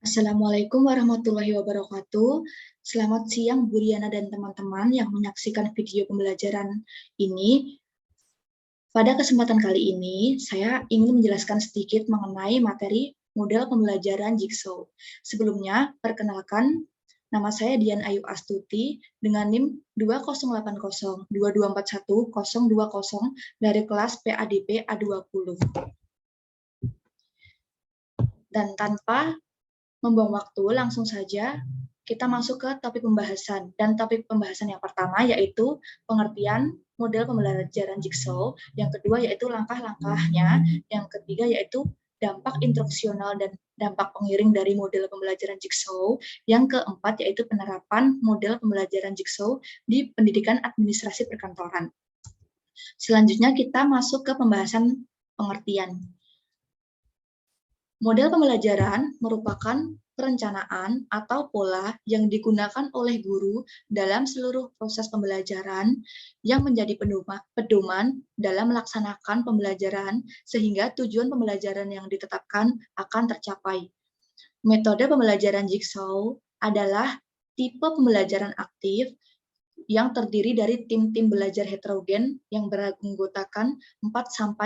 Assalamualaikum warahmatullahi wabarakatuh. Selamat siang Bu Riana dan teman-teman yang menyaksikan video pembelajaran ini. Pada kesempatan kali ini, saya ingin menjelaskan sedikit mengenai materi model pembelajaran Jigsaw. Sebelumnya, perkenalkan, nama saya Dian Ayu Astuti dengan NIM 208022410020 dari kelas PADP A20. Dan tanpa membuang waktu, langsung saja kita masuk ke topik pembahasan. Dan topik pembahasan yang pertama yaitu pengertian model pembelajaran Jigsaw, yang kedua yaitu langkah-langkahnya, yang ketiga yaitu dampak instruksional dan dampak pengiring dari model pembelajaran Jigsaw, yang keempat yaitu penerapan model pembelajaran Jigsaw di pendidikan administrasi perkantoran. Selanjutnya kita masuk ke pembahasan pengertian. Model pembelajaran merupakan perencanaan atau pola yang digunakan oleh guru dalam seluruh proses pembelajaran yang menjadi pedoman dalam melaksanakan pembelajaran sehingga tujuan pembelajaran yang ditetapkan akan tercapai. Metode pembelajaran Jigsaw adalah tipe pembelajaran aktif yang terdiri dari tim-tim belajar heterogen yang beranggotakan 4-5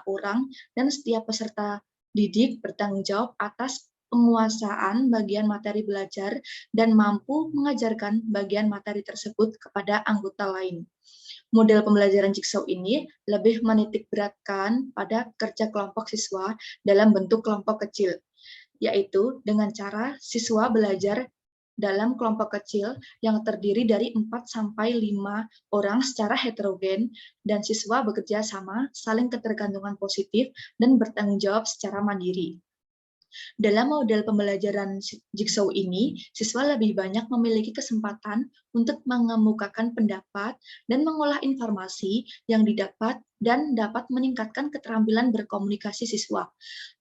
orang dan setiap peserta didik bertanggung jawab atas penguasaan bagian materi belajar dan mampu mengajarkan bagian materi tersebut kepada anggota lain. Model pembelajaran Jigsaw ini lebih menitikberatkan pada kerja kelompok siswa dalam bentuk kelompok kecil, yaitu dengan cara siswa belajar dalam kelompok kecil yang terdiri dari 4-5 orang secara heterogen dan siswa bekerja sama, saling ketergantungan positif, dan bertanggung jawab secara mandiri. Dalam model pembelajaran Jigsaw ini, siswa lebih banyak memiliki kesempatan untuk mengemukakan pendapat dan mengolah informasi yang didapat dan dapat meningkatkan keterampilan berkomunikasi siswa.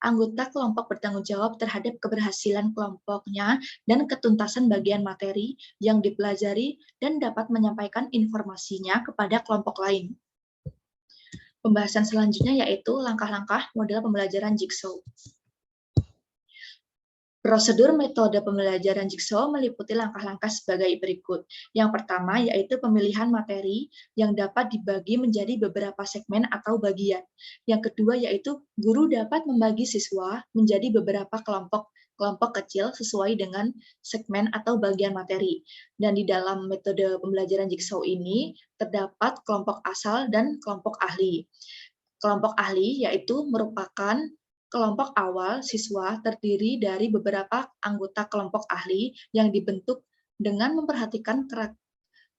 Anggota kelompok bertanggung jawab terhadap keberhasilan kelompoknya dan ketuntasan bagian materi yang dipelajari dan dapat menyampaikan informasinya kepada kelompok lain. Pembahasan selanjutnya yaitu langkah-langkah model pembelajaran Jigsaw. Prosedur metode pembelajaran Jigsaw meliputi langkah-langkah sebagai berikut. Yang pertama yaitu pemilihan materi yang dapat dibagi menjadi beberapa segmen atau bagian. Yang kedua yaitu guru dapat membagi siswa menjadi beberapa kelompok kecil sesuai dengan segmen atau bagian materi. Dan di dalam metode pembelajaran Jigsaw ini terdapat kelompok asal dan kelompok ahli. Kelompok ahli yaitu merupakan kelompok awal siswa terdiri dari beberapa anggota kelompok ahli yang dibentuk dengan memperhatikan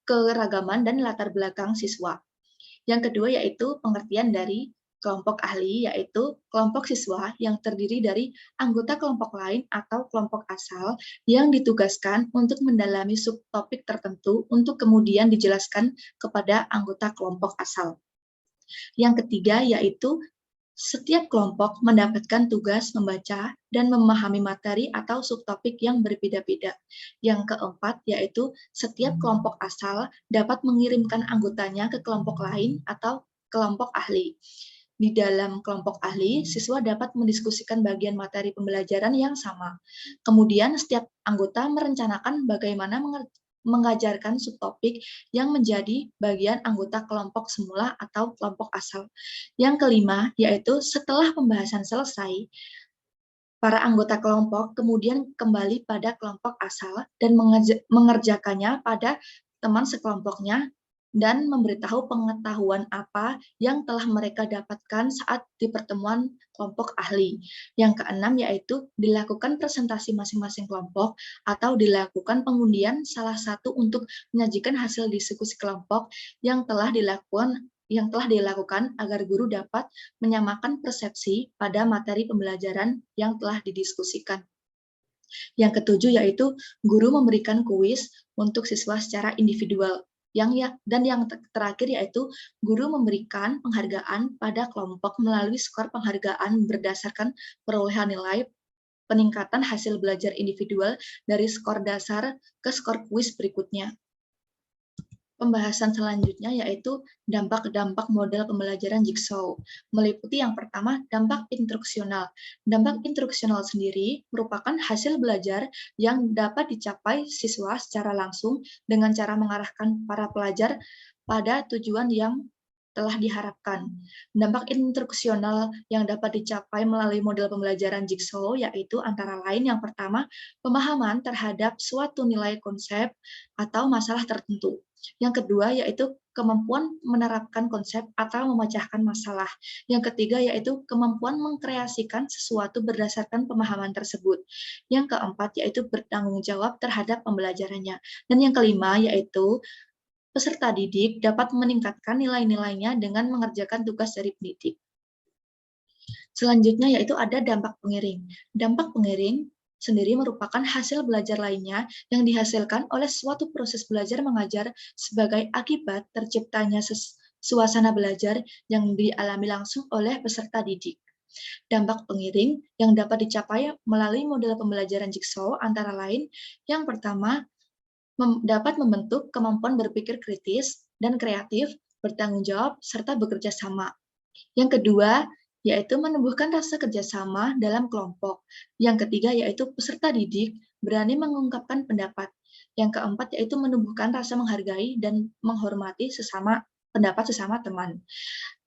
keragaman dan latar belakang siswa. Yang kedua yaitu pengertian dari kelompok ahli, yaitu kelompok siswa yang terdiri dari anggota kelompok lain atau kelompok asal yang ditugaskan untuk mendalami subtopik tertentu untuk kemudian dijelaskan kepada anggota kelompok asal. Yang ketiga yaitu setiap kelompok mendapatkan tugas membaca dan memahami materi atau subtopik yang berbeda-beda. Yang keempat, yaitu setiap kelompok asal dapat mengirimkan anggotanya ke kelompok lain atau kelompok ahli. Di dalam kelompok ahli, siswa dapat mendiskusikan bagian materi pembelajaran yang sama. Kemudian, setiap anggota merencanakan bagaimana mengajarkan subtopik yang menjadi bagian anggota kelompok semula atau kelompok asal. Yang kelima, yaitu setelah pembahasan selesai, para anggota kelompok kemudian kembali pada kelompok asal dan mengerjakannya pada teman sekelompoknya dan memberitahu pengetahuan apa yang telah mereka dapatkan saat di pertemuan kelompok ahli. Yang keenam yaitu dilakukan presentasi masing-masing kelompok atau dilakukan pengundian salah satu untuk menyajikan hasil diskusi kelompok yang telah dilakukan agar guru dapat menyamakan persepsi pada materi pembelajaran yang telah didiskusikan. Yang ketujuh yaitu guru memberikan kuis untuk siswa secara individual. Dan yang terakhir yaitu guru memberikan penghargaan pada kelompok melalui skor penghargaan berdasarkan perolehan nilai peningkatan hasil belajar individual dari skor dasar ke skor kuis berikutnya. Pembahasan selanjutnya yaitu dampak-dampak model pembelajaran Jigsaw. Meliputi yang pertama, dampak instruksional. Dampak instruksional sendiri merupakan hasil belajar yang dapat dicapai siswa secara langsung dengan cara mengarahkan para pelajar pada tujuan yang telah diharapkan. Dampak instruksional yang dapat dicapai melalui model pembelajaran Jigsaw yaitu antara lain yang pertama, pemahaman terhadap suatu nilai konsep atau masalah tertentu. Yang kedua yaitu kemampuan menerapkan konsep atau memecahkan masalah. Yang ketiga yaitu kemampuan mengkreasikan sesuatu berdasarkan pemahaman tersebut. Yang keempat yaitu bertanggung jawab terhadap pembelajarannya. Dan yang kelima yaitu peserta didik dapat meningkatkan nilai-nilainya dengan mengerjakan tugas dari pendidik. Selanjutnya yaitu ada dampak pengiring. Dampak pengiring sendiri merupakan hasil belajar lainnya yang dihasilkan oleh suatu proses belajar mengajar sebagai akibat terciptanya suasana belajar yang dialami langsung oleh peserta didik. Dampak pengiring yang dapat dicapai melalui model pembelajaran Jigsaw antara lain yang pertama dapat membentuk kemampuan berpikir kritis dan kreatif, bertanggung jawab, serta bekerja sama. Yang kedua, yaitu menumbuhkan rasa kerjasama dalam kelompok. Yang ketiga, yaitu peserta didik berani mengungkapkan pendapat. Yang keempat, yaitu menumbuhkan rasa menghargai dan menghormati pendapat sesama teman.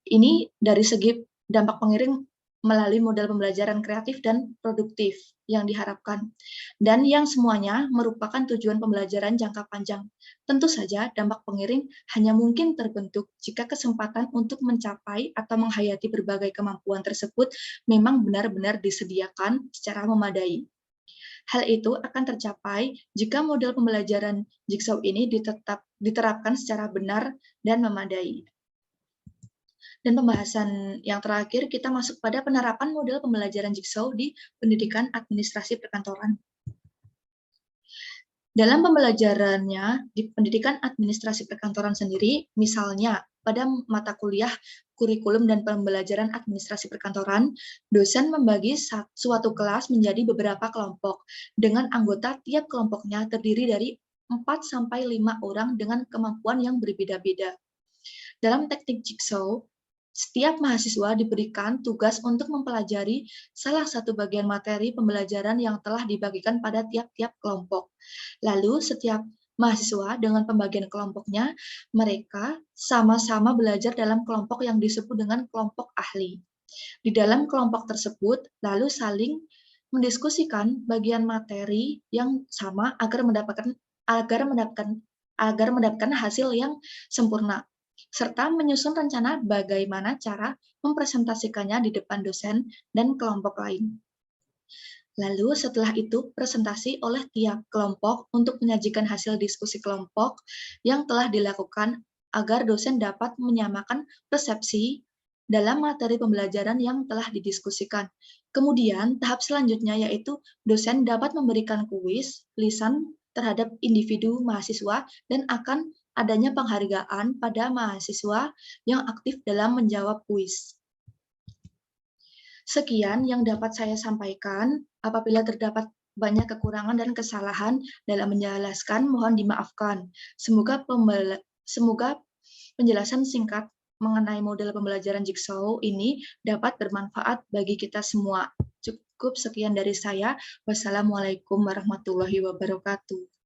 Ini dari segi dampak pengiring melalui model pembelajaran kreatif dan produktif yang diharapkan, dan yang semuanya merupakan tujuan pembelajaran jangka panjang. Tentu saja dampak pengiring hanya mungkin terbentuk jika kesempatan untuk mencapai atau menghayati berbagai kemampuan tersebut memang benar-benar disediakan secara memadai. Hal itu akan tercapai jika model pembelajaran Jigsaw ini diterapkan secara benar dan memadai. Dan pembahasan yang terakhir, kita masuk pada penerapan model pembelajaran Jigsaw di pendidikan administrasi perkantoran. Dalam pembelajarannya di pendidikan administrasi perkantoran sendiri, misalnya pada mata kuliah kurikulum dan pembelajaran administrasi perkantoran, dosen membagi suatu kelas menjadi beberapa kelompok, dengan anggota tiap kelompoknya terdiri dari 4-5 orang dengan kemampuan yang berbeda-beda. Dalam teknik Jigsaw, setiap mahasiswa diberikan tugas untuk mempelajari salah satu bagian materi pembelajaran yang telah dibagikan pada tiap-tiap kelompok. Lalu setiap mahasiswa dengan pembagian kelompoknya, mereka sama-sama belajar dalam kelompok yang disebut dengan kelompok ahli. Di dalam kelompok tersebut, lalu saling mendiskusikan bagian materi yang sama agar mendapatkan hasil yang sempurna, serta menyusun rencana bagaimana cara mempresentasikannya di depan dosen dan kelompok lain. Lalu setelah itu presentasi oleh tiap kelompok untuk menyajikan hasil diskusi kelompok yang telah dilakukan agar dosen dapat menyamakan persepsi dalam materi pembelajaran yang telah didiskusikan. Kemudian tahap selanjutnya yaitu dosen dapat memberikan kuis lisan terhadap individu mahasiswa dan akan adanya penghargaan pada mahasiswa yang aktif dalam menjawab kuis. Sekian yang dapat saya sampaikan. Apabila terdapat banyak kekurangan dan kesalahan dalam menjelaskan, mohon dimaafkan. Semoga penjelasan singkat mengenai model pembelajaran Jigsaw ini dapat bermanfaat bagi kita semua. Cukup sekian dari saya. Wassalamualaikum warahmatullahi wabarakatuh.